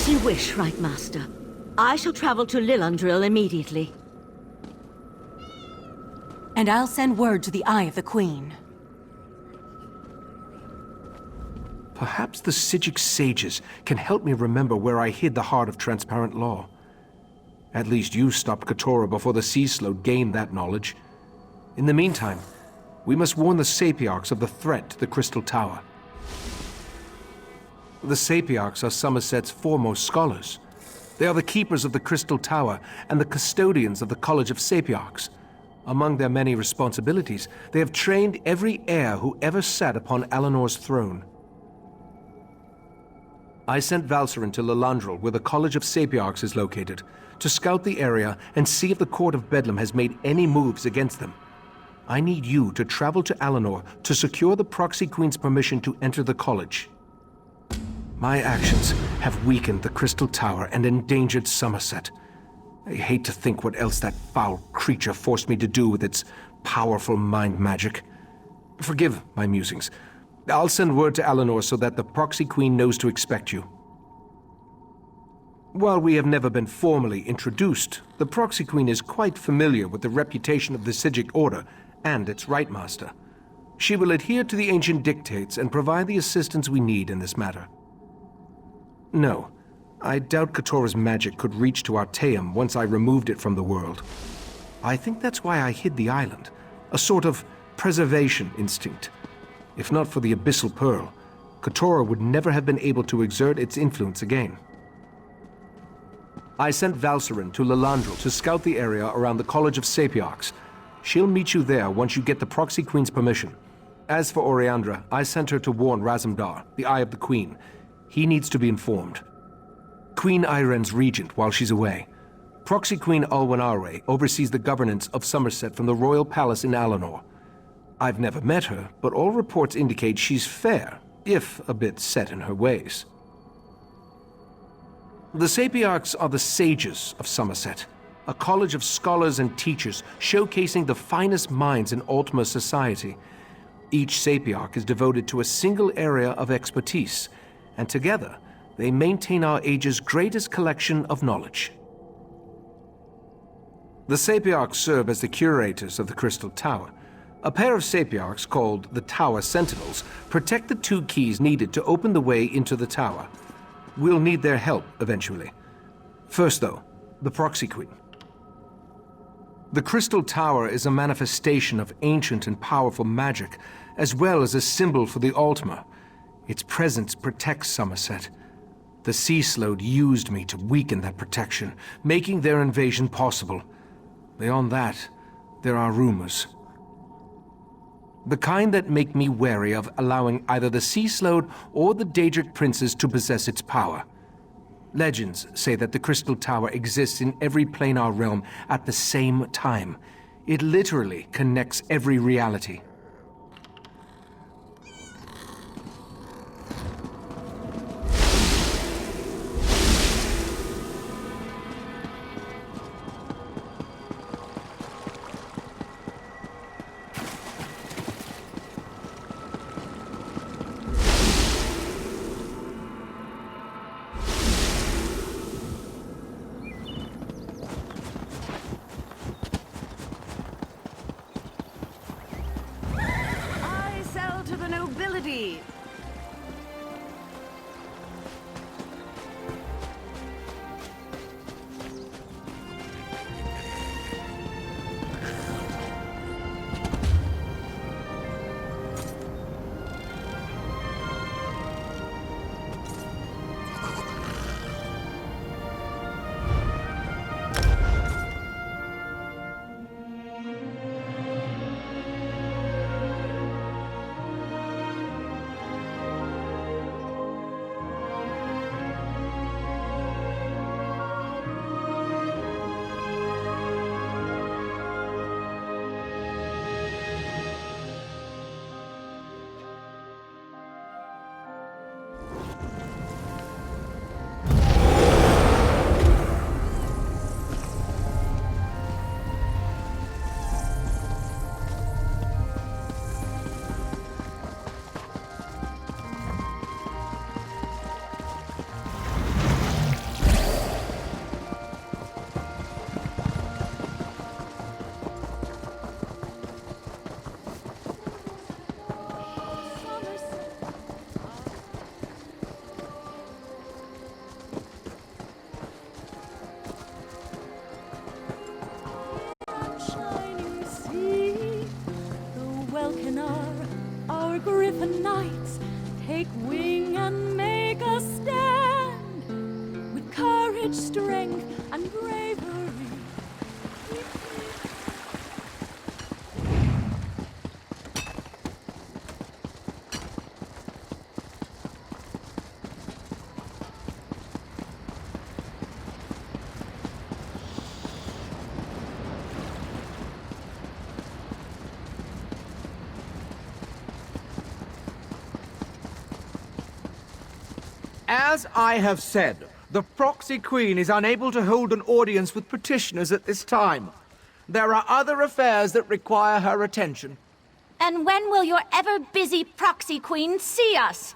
As you wish, right master. I shall travel to Lillandril immediately. And I'll send word to the Eye of the Queen. Perhaps the Psíjic sages can help me remember where I hid the heart of transparent law. At least you stopped Katora before the Sea Sload gained that knowledge. In the meantime, we must warn the Sapiarchs of the threat to the Crystal Tower. The Sapiarchs are Summerset's foremost scholars. They are the keepers of the Crystal Tower and the custodians of the College of Sapiarchs. Among their many responsibilities, they have trained every heir who ever sat upon Alinor's throne. I sent Valcerin to Lillandril, where the College of Sapiarchs is located, to scout the area and see if the Court of Bedlam has made any moves against them. I need you to travel to Alinor to secure the Proxy Queen's permission to enter the college. My actions have weakened the Crystal Tower and endangered Summerset. I hate to think what else that foul creature forced me to do with its powerful mind magic. Forgive my musings. I'll send word to Alinor so that the Proxy Queen knows to expect you. While we have never been formally introduced, the Proxy Queen is quite familiar with the reputation of the Psíjic Order and its Right Master. She will adhere to the ancient dictates and provide the assistance we need in this matter. No, I doubt Katora's magic could reach to Artaeum once I removed it from the world. I think that's why I hid the island, a sort of preservation instinct. If not for the Abyssal Pearl, Katora would never have been able to exert its influence again. I sent Valcerin to Lillandril to scout the area around the College of Sapiarchs. She'll meet you there once you get the Proxy Queen's permission. As for Oriandra, I sent her to warn Razumdar, the Eye of the Queen. He needs to be informed. Queen Iren's regent while she's away. Proxy Queen Alwyn oversees the governance of Summerset from the royal palace in Alinor. I've never met her, but all reports indicate she's fair, if a bit set in her ways. The Sapiarchs are the sages of Summerset, a college of scholars and teachers showcasing the finest minds in Altmer society. Each Sapiarch is devoted to a single area of expertise, and together they maintain our age's greatest collection of knowledge. The Sapiarchs serve as the curators of the Crystal Tower. A pair of Sapiarchs called the Tower Sentinels protect the two keys needed to open the way into the tower. We'll need their help eventually. First, though, the Proxy Queen. The Crystal Tower is a manifestation of ancient and powerful magic, as well as a symbol for the Altmer. Its presence protects Summerset. The Sea Sload used me to weaken that protection, making their invasion possible. Beyond that, there are rumors. The kind that make me wary of allowing either the Sea Sload or the Daedric princes to possess its power. Legends say that the Crystal Tower exists in every planar realm at the same time. It literally connects every reality. courage, strength, and bravery. As I have said, the proxy queen is unable to hold an audience with petitioners at this time. There are other affairs that require her attention. And when will your ever-busy proxy queen see us?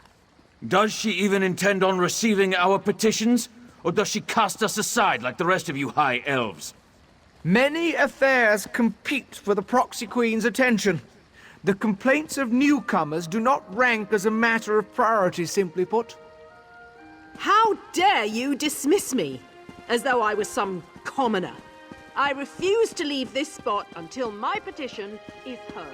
Does she even intend on receiving our petitions? Or does she cast us aside like the rest of you high elves? Many affairs compete for the proxy queen's attention. The complaints of newcomers do not rank as a matter of priority, simply put. How dare you dismiss me, as though I was some commoner? I refuse to leave this spot until my petition is heard.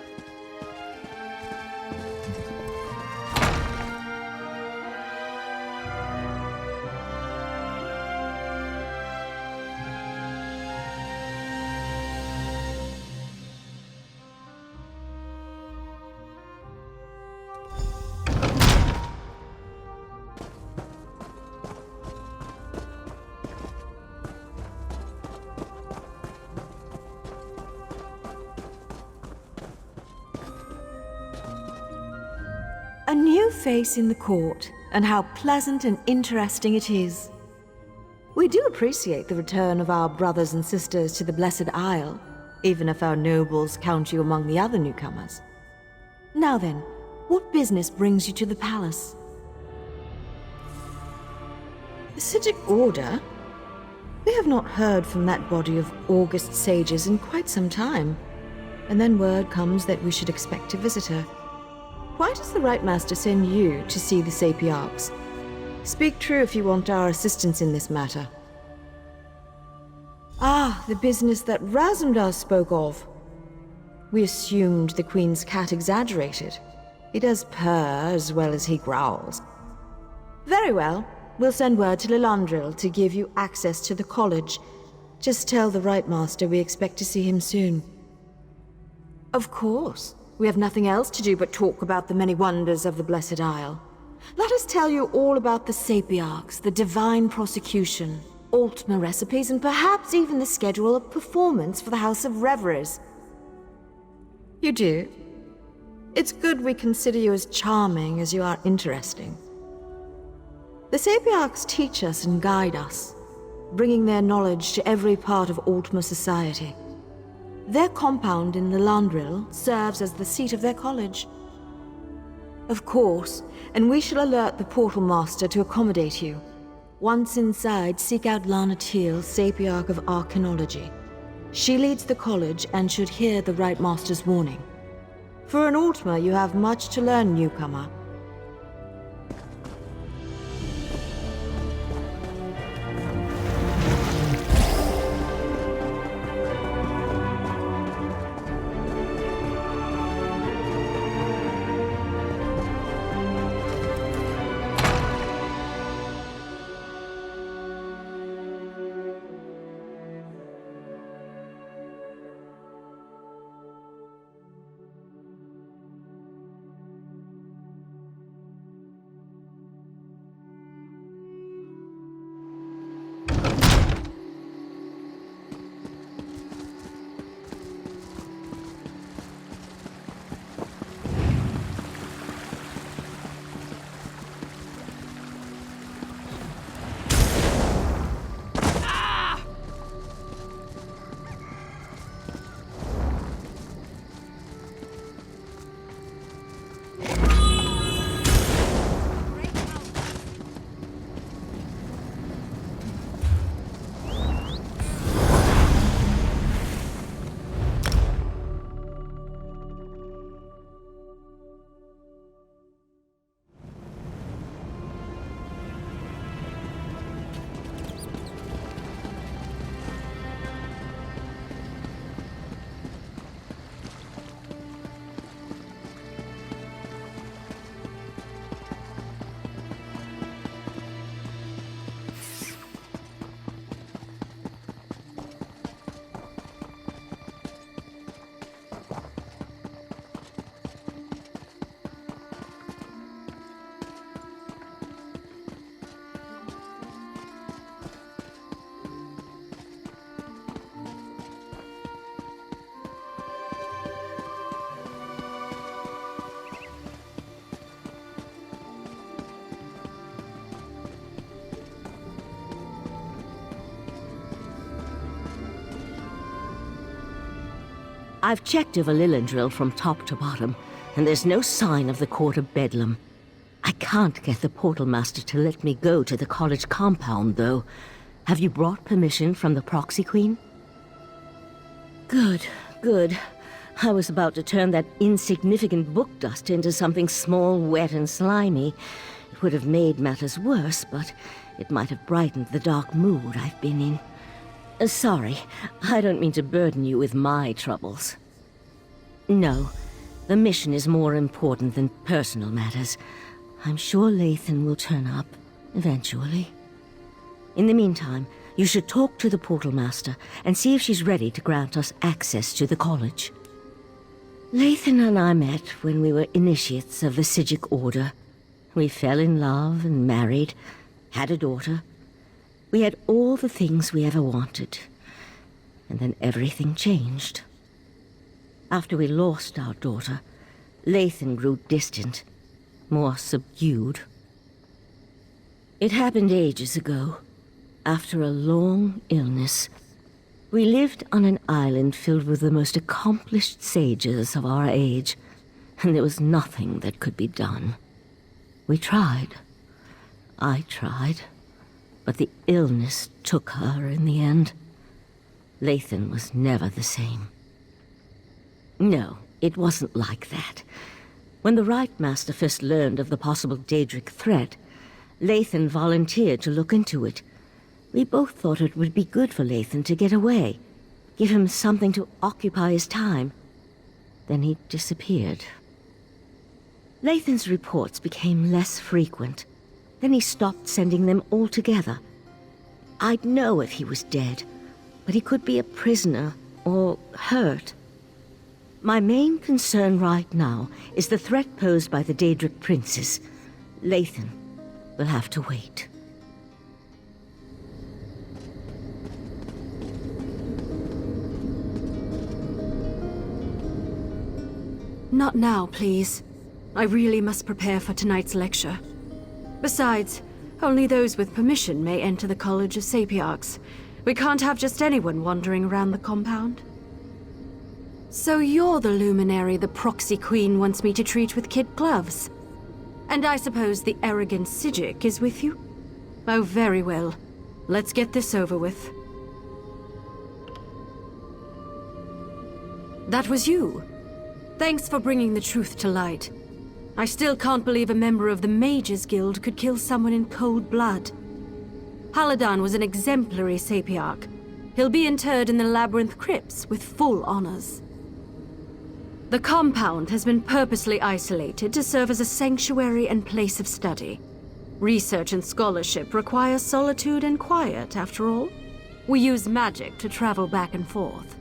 A new face in the court, and how pleasant and interesting it is. We do appreciate the return of our brothers and sisters to the Blessed Isle, even if our nobles count you among the other newcomers. Now then, what business brings you to the palace? The Psíjic Order? We have not heard from that body of august sages in quite some time, and then word comes that we should expect a visitor. Why does the Right Master send you to see the Sapiarchs? Speak true if you want our assistance in this matter. Ah, the business that Razumdar spoke of. We assumed the Queen's cat exaggerated. He does purr as well as he growls. Very well. We'll send word to Lillandril to give you access to the college. Just tell the Right Master we expect to see him soon. Of course. We have nothing else to do but talk about the many wonders of the Blessed Isle. Let us tell you all about the Sapiarchs, the divine prosecution, Altma recipes, and perhaps even the schedule of performance for the House of Revelers. You do? It's good we consider you as charming as you are interesting. The Sapiarchs teach us and guide us, bringing their knowledge to every part of Altma society. Their compound in Lillandril serves as the seat of their college. Of course, and we shall alert the Portal Master to accommodate you. Once inside, seek out Lana Teal, Sapiarch of Arcanology. She leads the college and should hear the Right Master's warning. For an Altma, you have much to learn, newcomer. I've checked over Lillandril from top to bottom, and there's no sign of the Court of Bedlam. I can't get the Portal Master to let me go to the college compound, though. Have you brought permission from the Proxy Queen? Good, good. I was about to turn that insignificant book dust into something small, wet, and slimy. It would have made matters worse, but it might have brightened the dark mood I've been in. Sorry, I don't mean to burden you with my troubles. No, the mission is more important than personal matters. I'm sure Lathan will turn up, eventually. In the meantime, you should talk to the Portal Master and see if she's ready to grant us access to the college. Lathan and I met when we were initiates of the Psíjica Order. We fell in love and married, had a daughter. We had all the things we ever wanted. And then everything changed. After we lost our daughter, Lathan grew distant, more subdued. It happened ages ago, after a long illness. We lived on an island filled with the most accomplished sages of our age, and there was nothing that could be done. We tried. I tried. But the illness took her in the end. Lathan was never the same. No, it wasn't like that. When the Right Master first learned of the possible Daedric threat, Lathan volunteered to look into it. We both thought it would be good for Lathan to get away, give him something to occupy his time. Then he disappeared. Lathan's reports became less frequent. Then he stopped sending them altogether. I'd know if he was dead, but he could be a prisoner or hurt. My main concern right now is the threat posed by the Daedric princes. Lathan will have to wait. Not now, please. I really must prepare for tonight's lecture. Besides, only those with permission may enter the College of Sapiarchs. We can't have just anyone wandering around the compound. So you're the luminary the Proxy Queen wants me to treat with kid gloves. And I suppose the arrogant Psíjica is with you? Oh, very well. Let's get this over with. That was you. Thanks for bringing the truth to light. I still can't believe a member of the Mages Guild could kill someone in cold blood. Haladan was an exemplary Sapiarch. He'll be interred in the Labyrinth crypts with full honors. The compound has been purposely isolated to serve as a sanctuary and place of study. Research and scholarship require solitude and quiet, after all. We use magic to travel back and forth.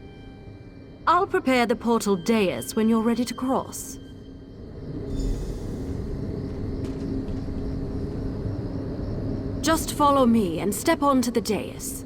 I'll prepare the portal dais when you're ready to cross. Just follow me and step onto the dais.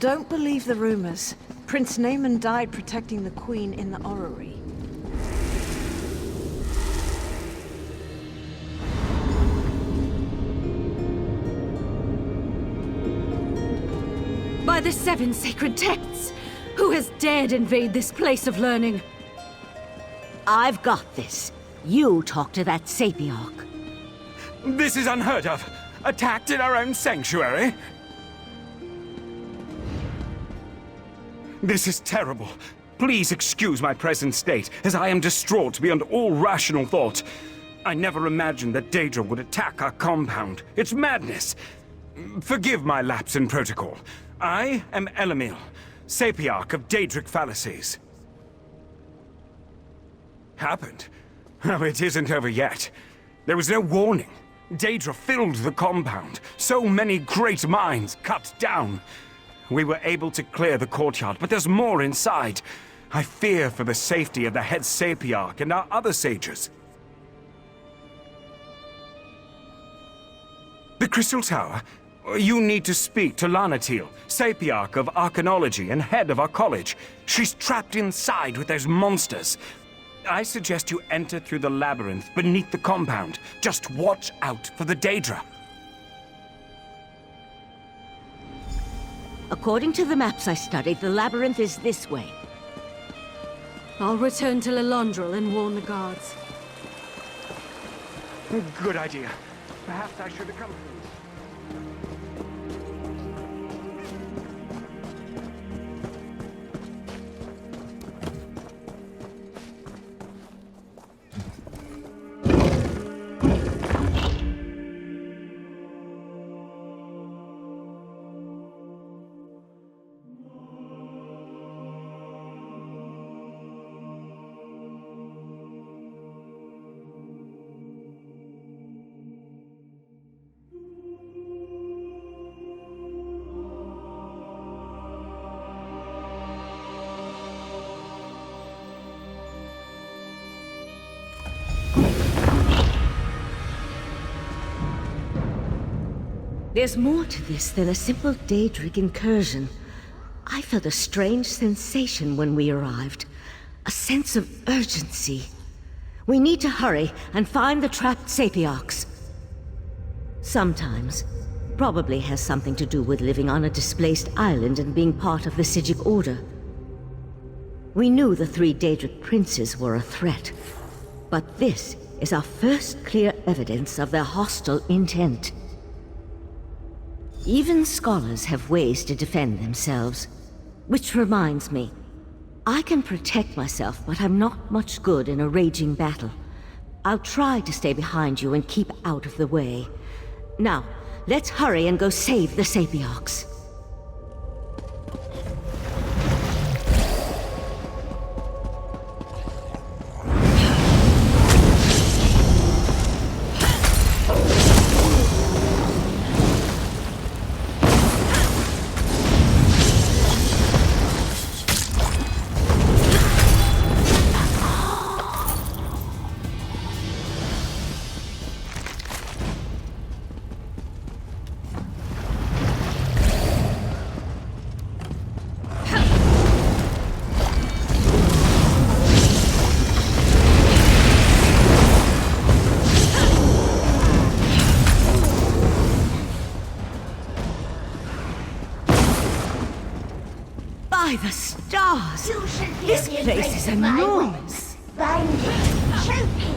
Don't believe the rumors. Prince Naaman died protecting the Queen in the orrery. the 7 sacred texts? Who has dared invade this place of learning? I've got this. You talk to that Sapiarch. This is unheard of. Attacked in our own sanctuary? This is terrible. Please excuse my present state, as I am distraught beyond all rational thought. I never imagined that Daedra would attack our compound. It's madness. Forgive my lapse in protocol. I am Elamil, Sapiarch of Daedric fallacies. Happened? Oh, it isn't over yet. There was no warning. Daedra filled the compound. So many great minds cut down. We were able to clear the courtyard, but there's more inside. I fear for the safety of the head Sapiarch and our other sages. The Crystal Tower? You need to speak to Lanatil, Sapiarch of Arcanology and head of our college. She's trapped inside with those monsters. I suggest you enter through the labyrinth beneath the compound. Just watch out for the Daedra. According to the maps I studied, the labyrinth is this way. I'll return to Lillandril and warn the guards. Good idea. Perhaps I should accompany you. There's more to this than a simple Daedric incursion. I felt a strange sensation when we arrived. A sense of urgency. We need to hurry and find the trapped Sapiarchs. Sometimes. Probably has something to do with living on a displaced island and being part of the Psijic Order. We knew the 3 Daedric princes were a threat. But this is our first clear evidence of their hostile intent. Even scholars have ways to defend themselves. Which reminds me, I can protect myself, but I'm not much good in a raging battle. I'll try to stay behind you and keep out of the way. Now, let's hurry and go save the Sapiarchs. By the stars! This place is enormous! Binding, choking.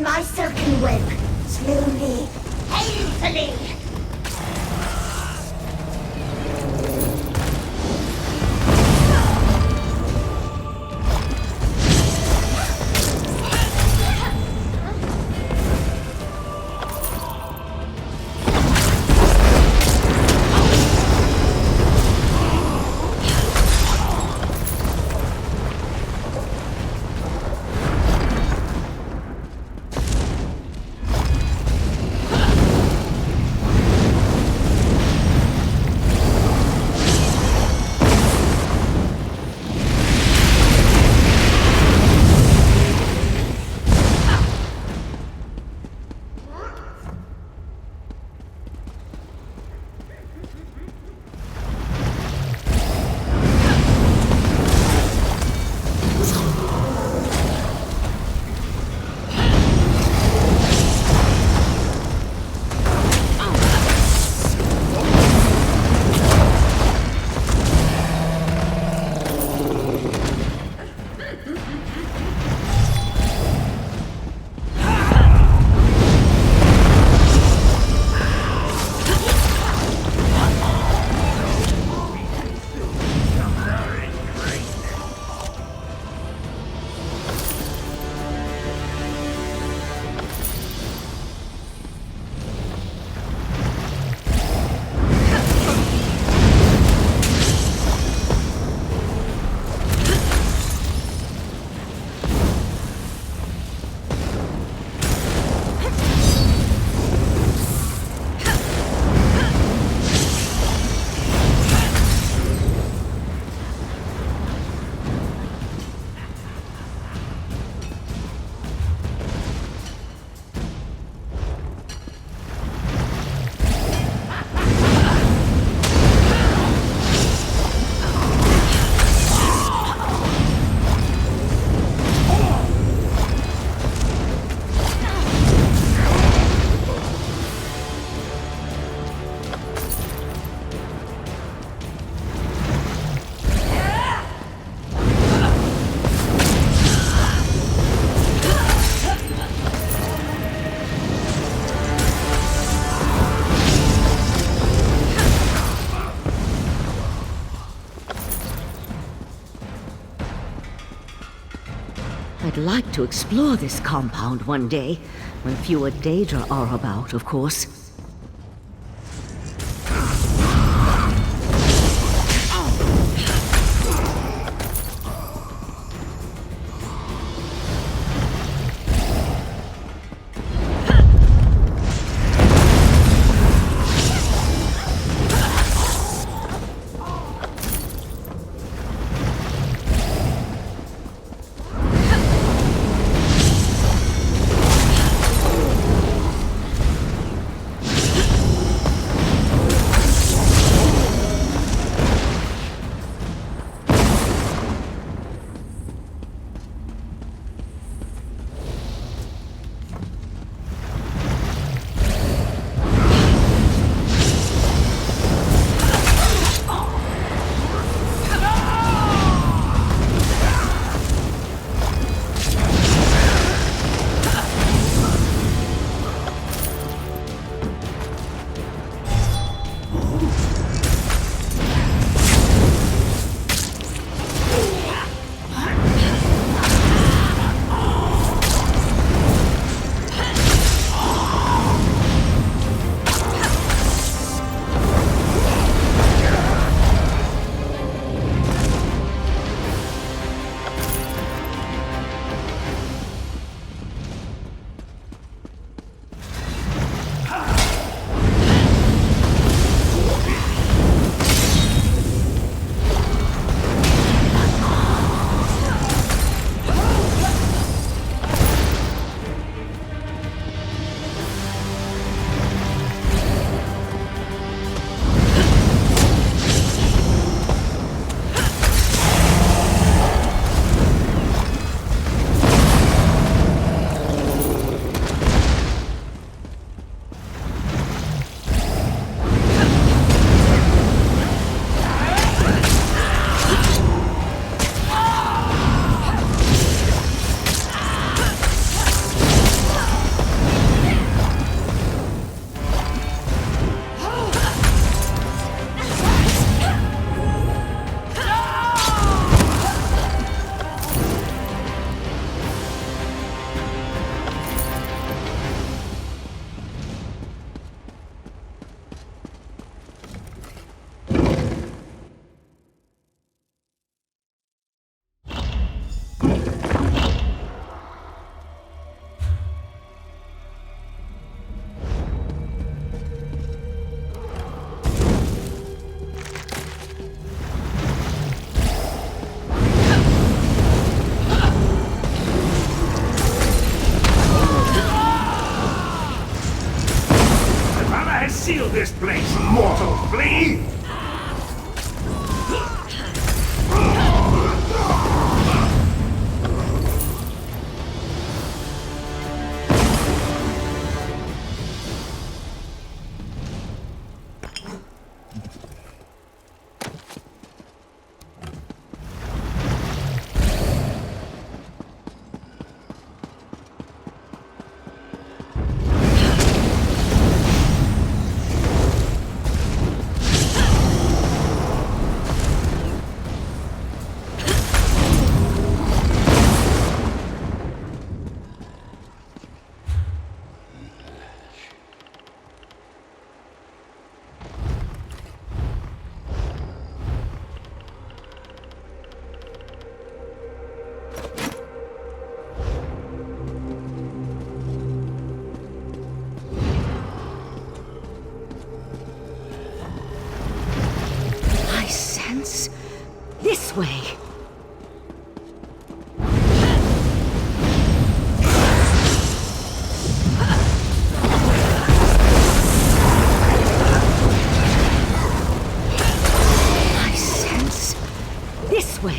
My silken web, slowly, painfully. I'd like to explore this compound one day, when fewer Daedra are about, of course. Seal this place, mortal flea! This way. I sense this way.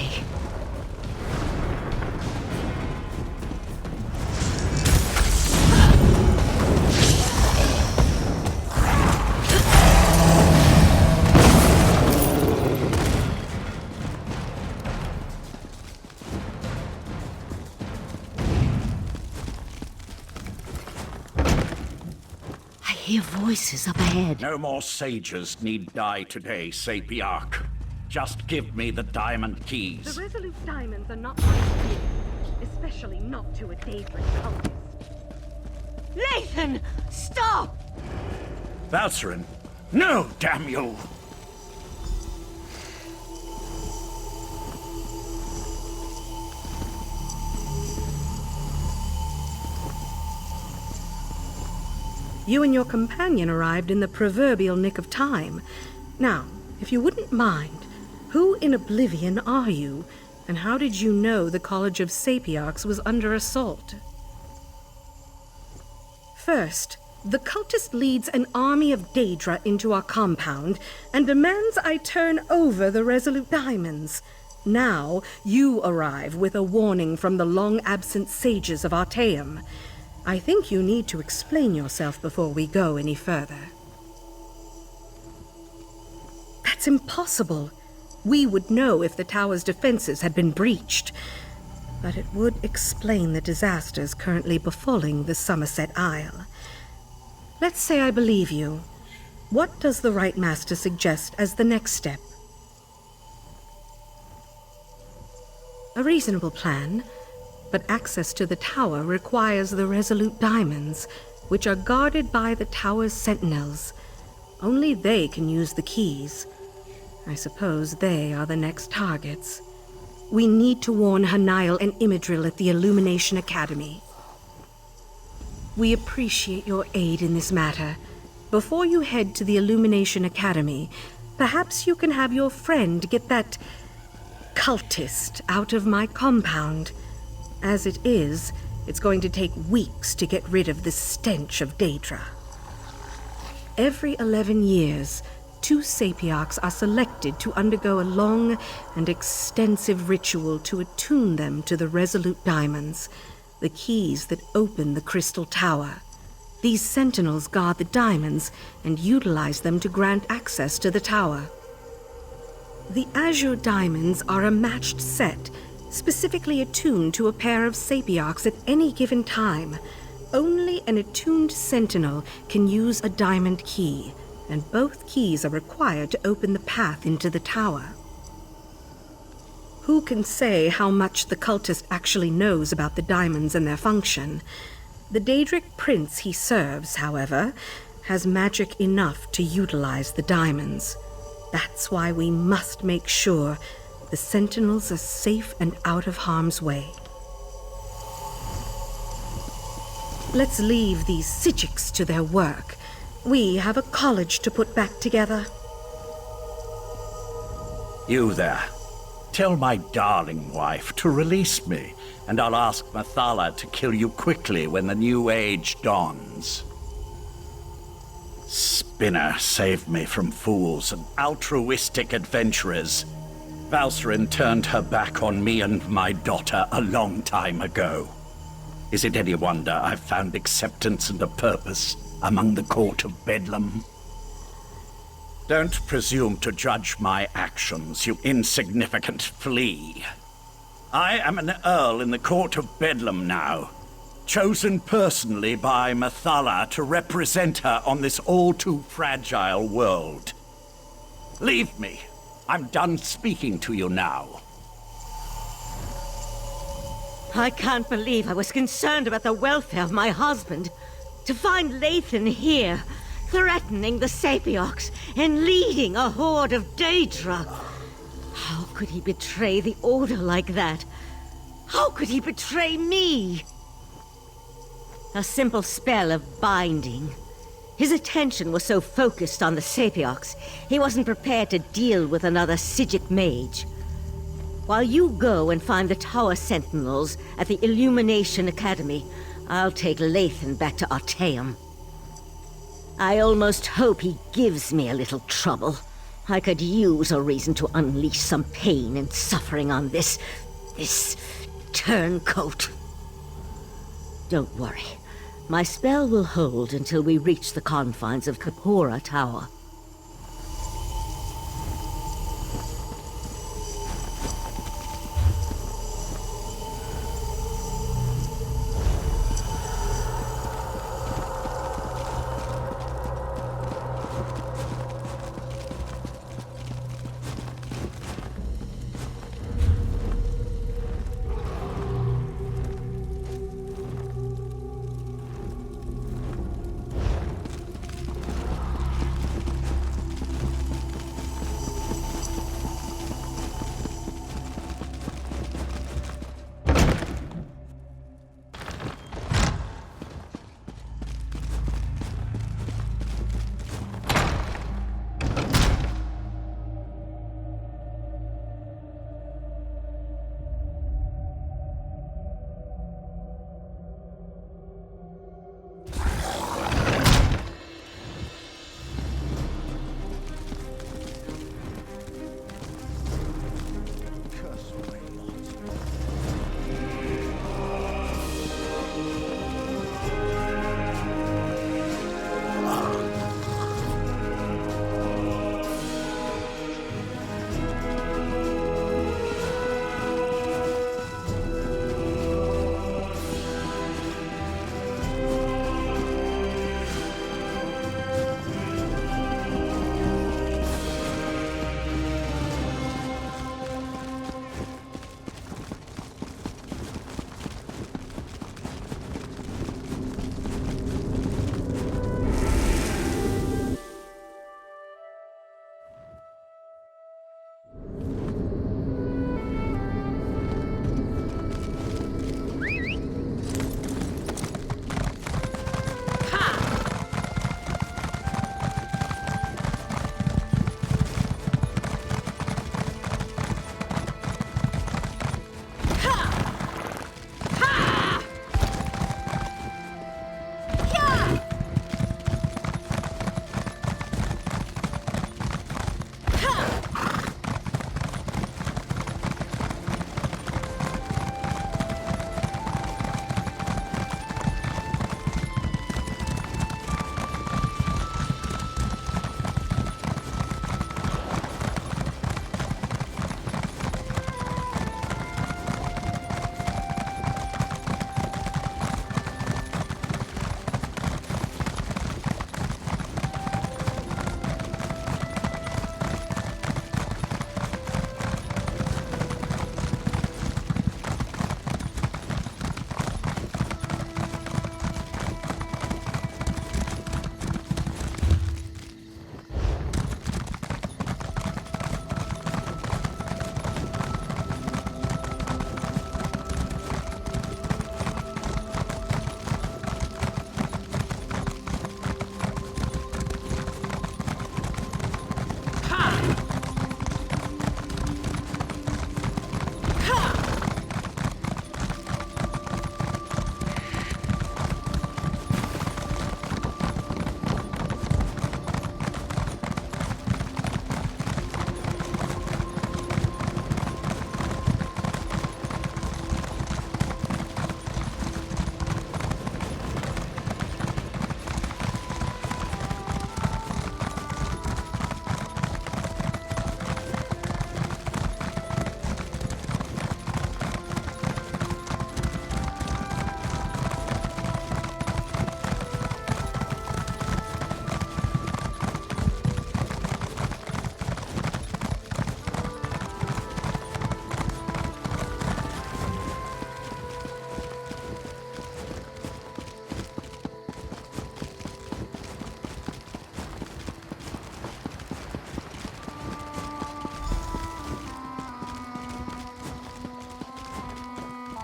I hear voices up ahead. No more sages need die today, Sapiarch. Just give me the diamond keys. The resolute diamonds are not my speed. Especially not to a Daedric cultist. Lathan! Stop! Valcerin! No, damn you! You and your companion arrived in the proverbial nick of time. Now, if you wouldn't mind, who in Oblivion are you, and how did you know the College of Sapiarchs was under assault? First, the cultist leads an army of Daedra into our compound and demands I turn over the Resolute Diamonds. Now, you arrive with a warning from the long-absent sages of Artaeum. I think you need to explain yourself before we go any further. That's impossible. We would know if the tower's defenses had been breached. But it would explain the disasters currently befalling the Summerset Isle. Let's say I believe you. What does the Right Master suggest as the next step? A reasonable plan. But access to the tower requires the Resolute Diamonds, which are guarded by the Tower Sentinels. Only they can use the keys. I suppose they are the next targets. We need to warn Hanail and Imidril at the Illumination Academy. We appreciate your aid in this matter. Before you head to the Illumination Academy, perhaps you can have your friend get that cultist out of my compound. As it is, it's going to take weeks to get rid of the stench of Daedra. Every 11 years, 2 Sapiarchs are selected to undergo a long and extensive ritual to attune them to the Resolute Diamonds, the keys that open the Crystal Tower. These Sentinels guard the diamonds and utilize them to grant access to the tower. The Azure Diamonds are a matched set, specifically attuned to a pair of Sapiarchs at any given time. Only an attuned Sentinel can use a diamond key, and both keys are required to open the path into the tower. Who can say how much the cultist actually knows about the diamonds and their function? The Daedric prince he serves, however, has magic enough to utilize the diamonds. That's why we must make sure the Sentinels are safe and out of harm's way. Let's leave these Psíjics to their work. We have a college to put back together. You there. Tell my darling wife to release me, and I'll ask Mathala to kill you quickly when the new age dawns. Spinner saved me from fools and altruistic adventurers. Valcerin turned her back on me and my daughter a long time ago. Is it any wonder I've found acceptance and a purpose among the court of Bedlam? Don't presume to judge my actions, you insignificant flea. I am an earl in the court of Bedlam now, chosen personally by Mathala to represent her on this all-too-fragile world. Leave me. I'm done speaking to you now. I can't believe I was concerned about the welfare of my husband. To find Lathan here, threatening the Sapiarchs and leading a horde of Daedra. How could he betray the Order like that? How could he betray me? A simple spell of binding. His attention was so focused on the Sapiarchs, he wasn't prepared to deal with another Psíjic mage. While you go and find the Tower Sentinels at the Illumination Academy, I'll take Lathan back to Artaeum. I almost hope he gives me a little trouble. I could use a reason to unleash some pain and suffering on this turncoat. Don't worry. My spell will hold until we reach the confines of Kapora Tower.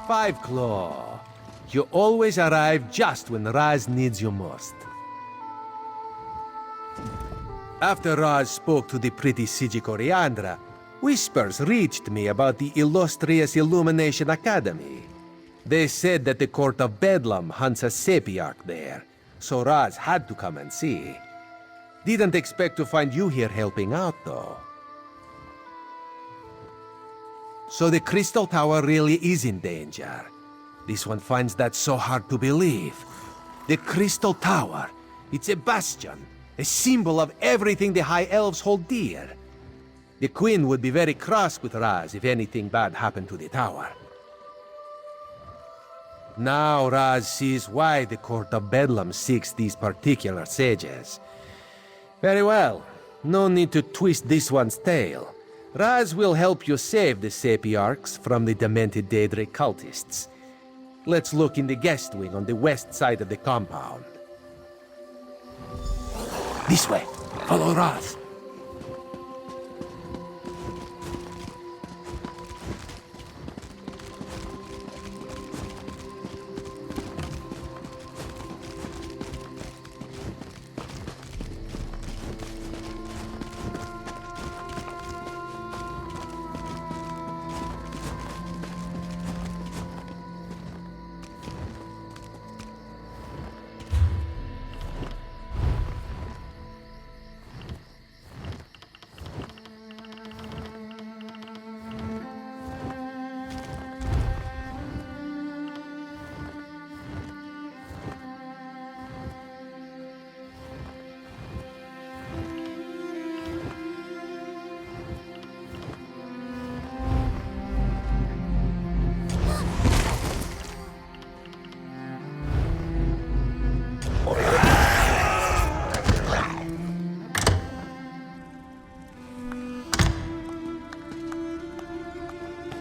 Five Claw. You always arrive just when Raz needs you most. After Raz spoke to the pretty Psíjica Oriandra, whispers reached me about the illustrious Illumination Academy. They said that the Court of Bedlam hunts a Sapiarch there, so Raz had to come and see. Didn't expect to find you here helping out, though. So the Crystal Tower really is in danger. This one finds that so hard to believe. The Crystal Tower, it's a bastion, a symbol of everything the High Elves hold dear. The Queen would be very cross with Raz if anything bad happened to the tower. Now Raz sees why the Court of Bedlam seeks these particular sages. Very well, no need to twist this one's tail. Raz will help you save the Sapiarchs from the demented Daedric cultists. Let's look in the guest wing on the west side of the compound. This way. Follow Raz.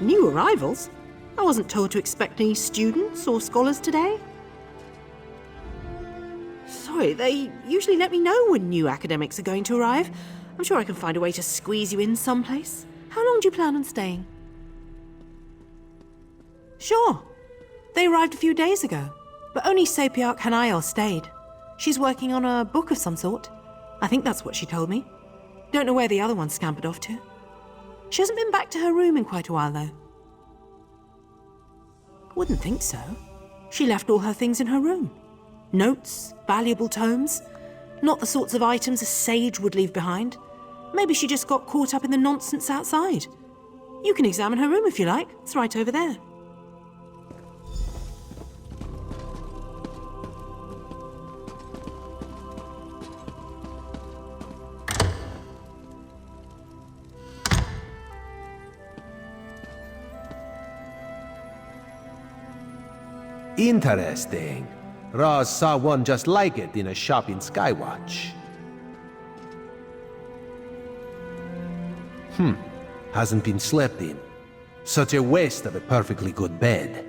New arrivals? I wasn't told to expect any students or scholars today. Sorry, they usually let me know when new academics are going to arrive. I'm sure I can find a way to squeeze you in someplace. How long do you plan on staying? Sure. They arrived a few days ago, but only Sapiarch Hanael stayed. She's working on a book of some sort. I think that's what she told me. Don't know where the other one scampered off to. She hasn't been back to her room in quite a while, though. Wouldn't think so. She left all her things in her room. Notes, valuable tomes. Not the sorts of items a sage would leave behind. Maybe she just got caught up in the nonsense outside. You can examine her room if you like. It's right over there. Interesting. Raz saw one just like it in a shop in Skywatch. Hasn't been slept in. Such a waste of a perfectly good bed.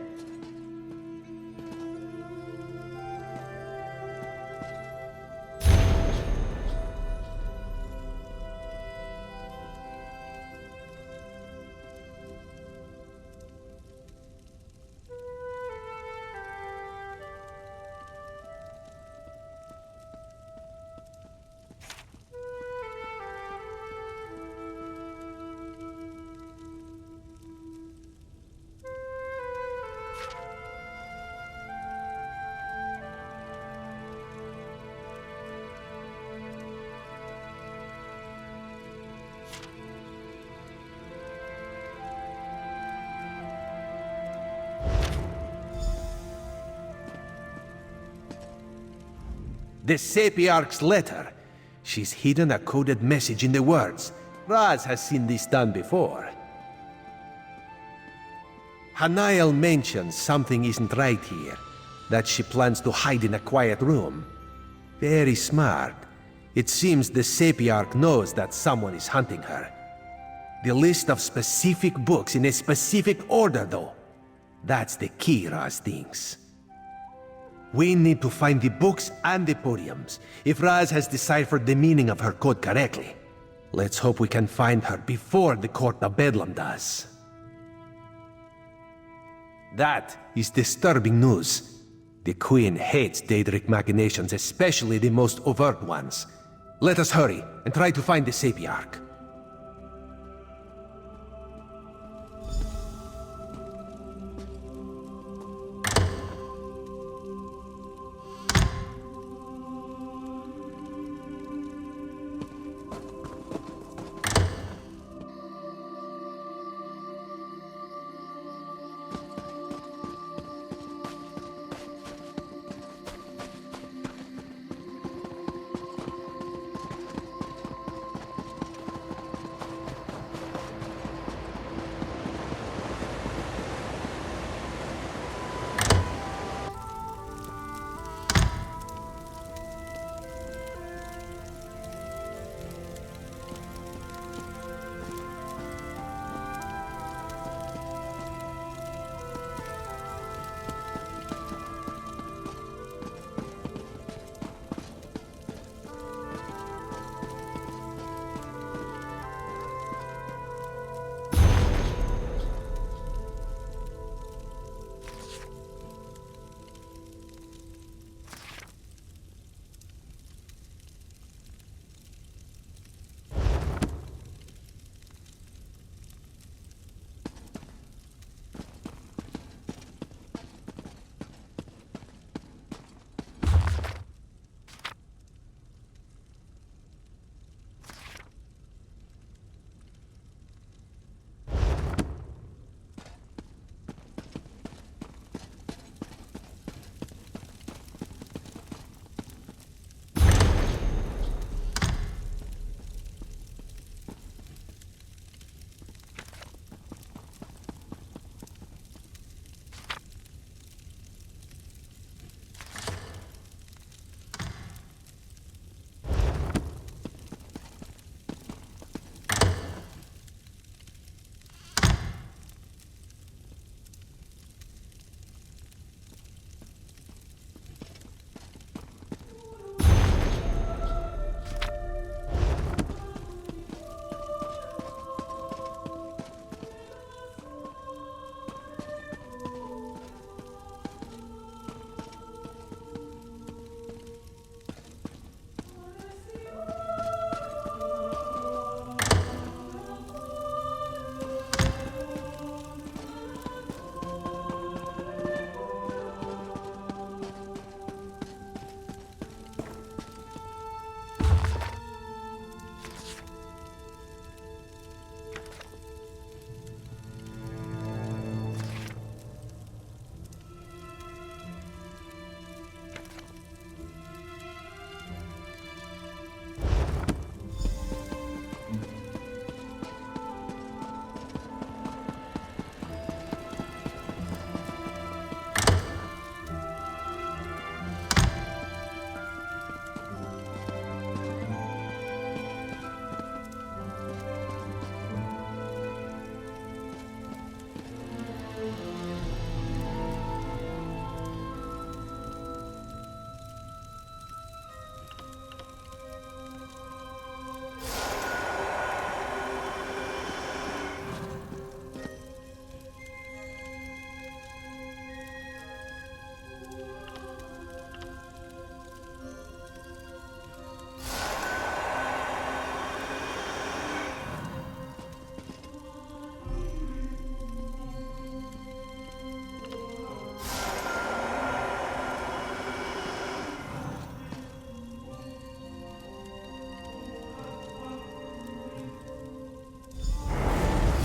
The Sapiarch's letter. She's hidden a coded message in the words. Raz has seen this done before. Hanael mentions something isn't right here, that she plans to hide in a quiet room. Very smart. It seems the Sapiarch knows that someone is hunting her. The list of specific books in a specific order, though. That's the key, Raz thinks. We need to find the books and the podiums, if Raz has deciphered the meaning of her code correctly. Let's hope we can find her before the Court of Bedlam does. That is disturbing news. The Queen hates Daedric machinations, especially the most overt ones. Let us hurry and try to find the Sapiarch.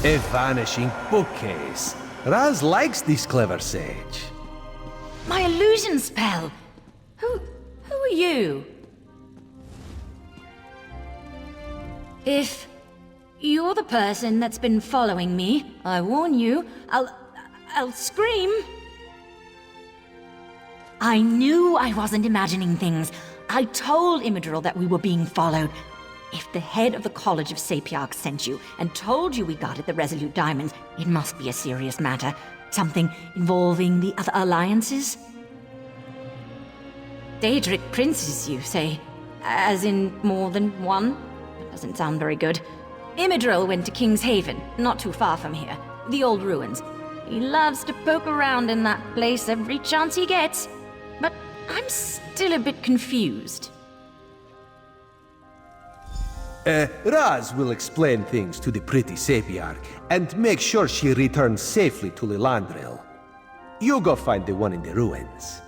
A vanishing bookcase. Raz likes this clever sage. My illusion spell! Who are you? If you're the person that's been following me, I warn you, I'll scream. I knew I wasn't imagining things. I told Imidril that we were being followed. If the head of the College of Sapiarchs sent you and told you we guarded the Resolute Diamonds, it must be a serious matter. Something involving the other alliances? Daedric princes, you say? As in more than one? That doesn't sound very good. Imidril went to King's Haven, not too far from here. The old ruins. He loves to poke around in that place every chance he gets. But I'm still a bit confused. Raz will explain things to the pretty Sapiarch and make sure she returns safely to Lillandril. You go find the one in the ruins.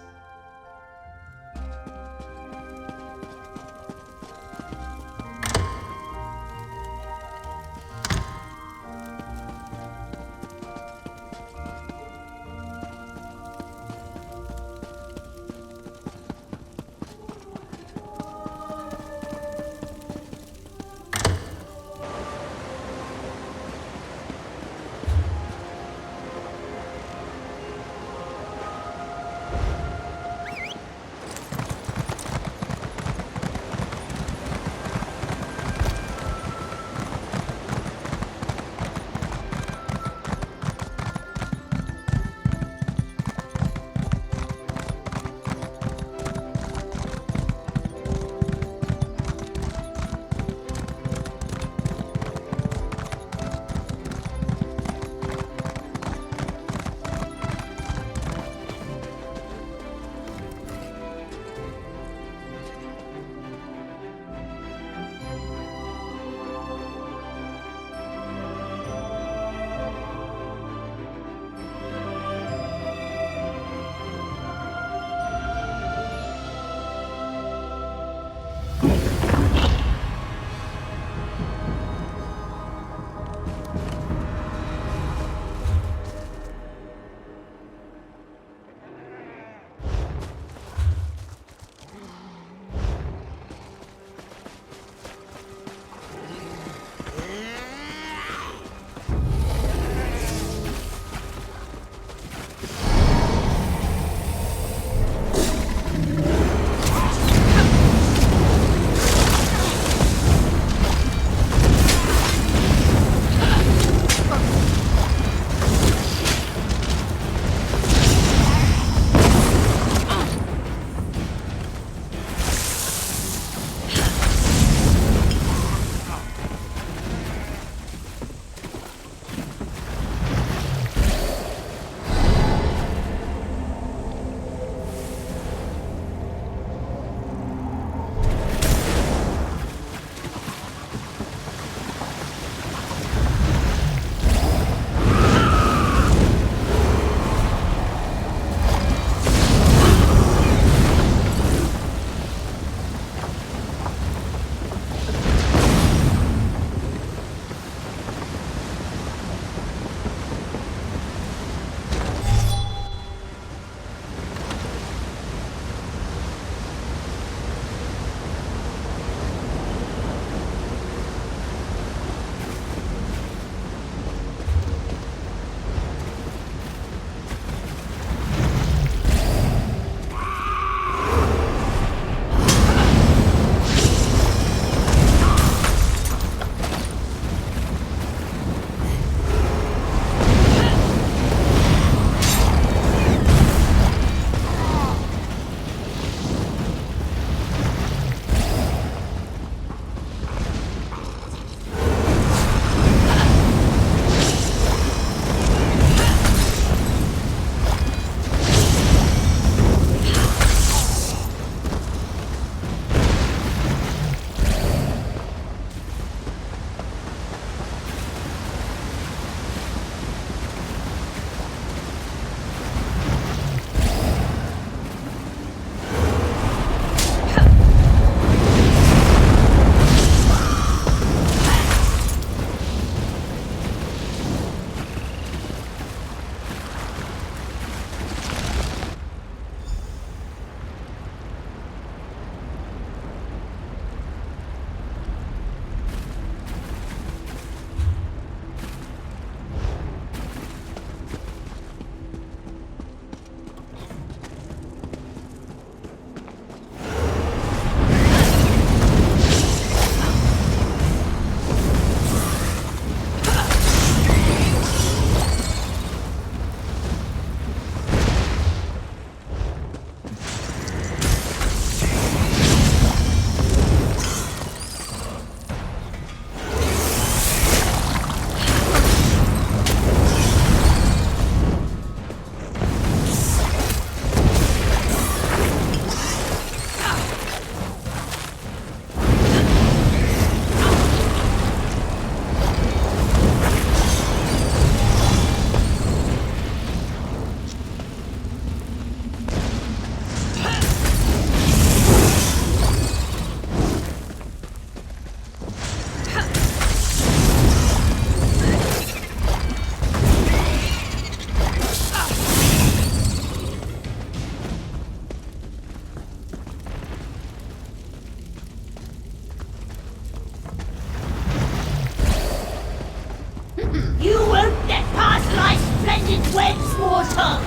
heads, mortal!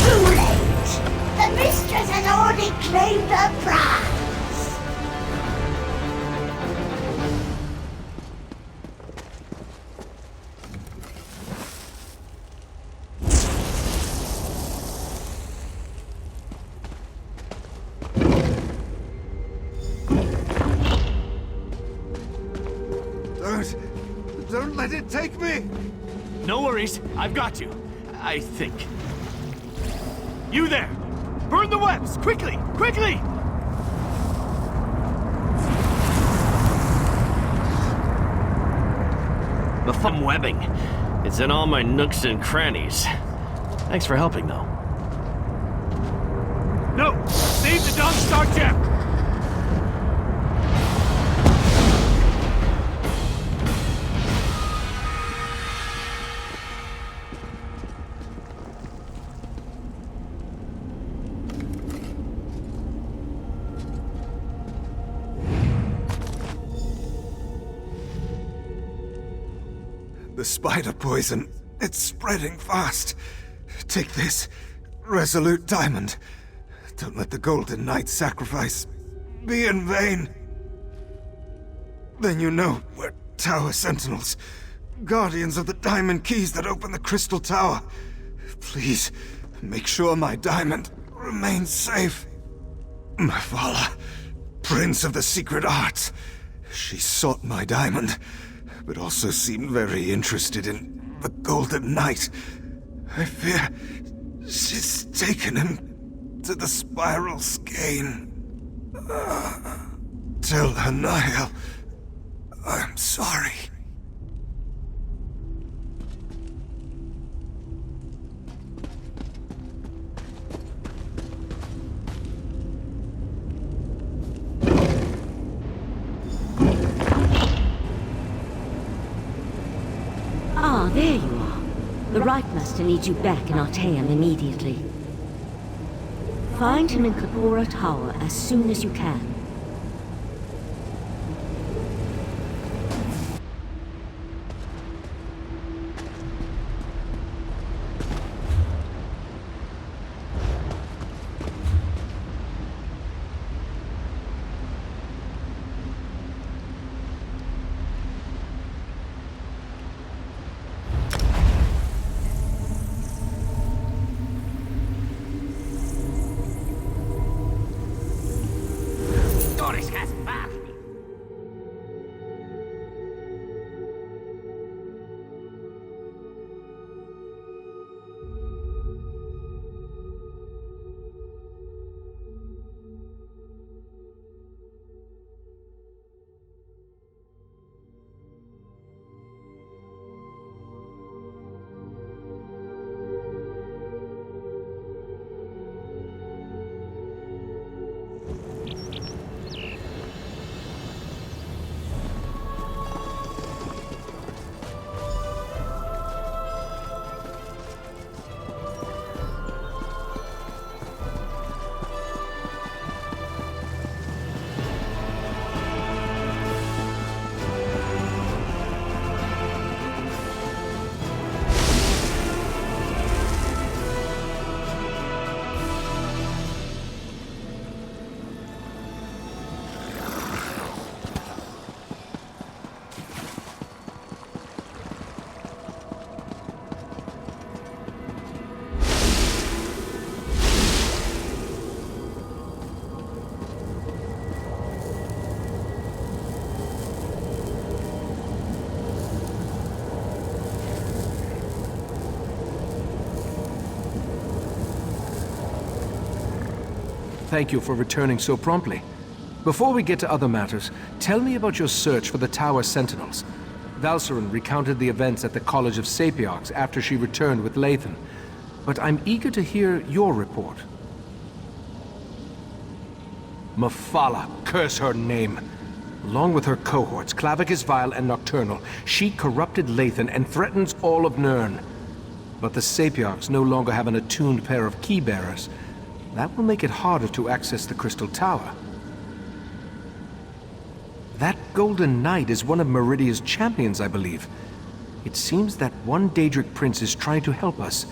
Too late! The mistress has already claimed her prize! Don't let it take me! No worries, I've got you. I think. You there! Burn the webs! Quickly! Quickly! The thumb webbing. It's in all my nooks and crannies. Thanks for helping, though. No! Save the Dog Star Gem! The spider poison, it's spreading fast. Take this, resolute diamond. Don't let the Golden Knight's sacrifice be in vain. Then you know we're Tower Sentinels, guardians of the diamond keys that open the Crystal Tower. Please, make sure my diamond remains safe. Mephala, Prince of the Secret Arts. She sought my diamond, but also seemed very interested in the Golden Knight. I fear she's taken him to the Spiral Skein. Tell her, Niall, I'm sorry. Ah, there you are. The Right Master needs you back in Artaeum immediately. Find him in Kapora Tower as soon as you can. Thank you for returning so promptly. Before we get to other matters, tell me about your search for the Tower Sentinels. Valcerin recounted the events at the College of Sapiarchs after she returned with Lathan. But I'm eager to hear your report. Mephala, curse her name. Along with her cohorts, Clavicus Vile and Nocturnal, she corrupted Lathan and threatens all of Nirn. But the Sapiarchs no longer have an attuned pair of key-bearers. That will make it harder to access the Crystal Tower. That Golden Knight is one of Meridia's champions, I believe. It seems that one Daedric prince is trying to help us.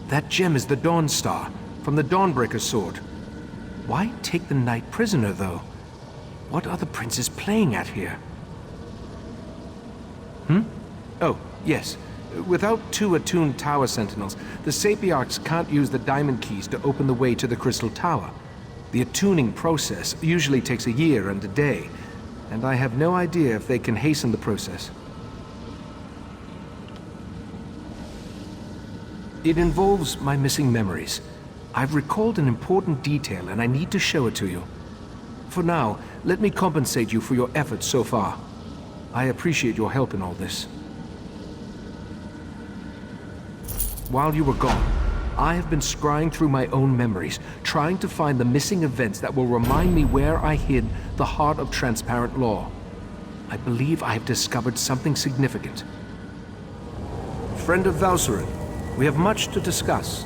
That gem is the Dawn Star, from the Dawnbreaker sword. Why take the knight prisoner, though? What are the princes playing at here? Oh, yes. Without 2 attuned Tower Sentinels, the Sapiarchs can't use the diamond keys to open the way to the Crystal Tower. The attuning process usually takes a year and a day, and I have no idea if they can hasten the process. It involves my missing memories. I've recalled an important detail and I need to show it to you. For now, let me compensate you for your efforts so far. I appreciate your help in all this. While you were gone, I have been scrying through my own memories, trying to find the missing events that will remind me where I hid the heart of transparent law. I believe I have discovered something significant. Friend of Valsurin, we have much to discuss.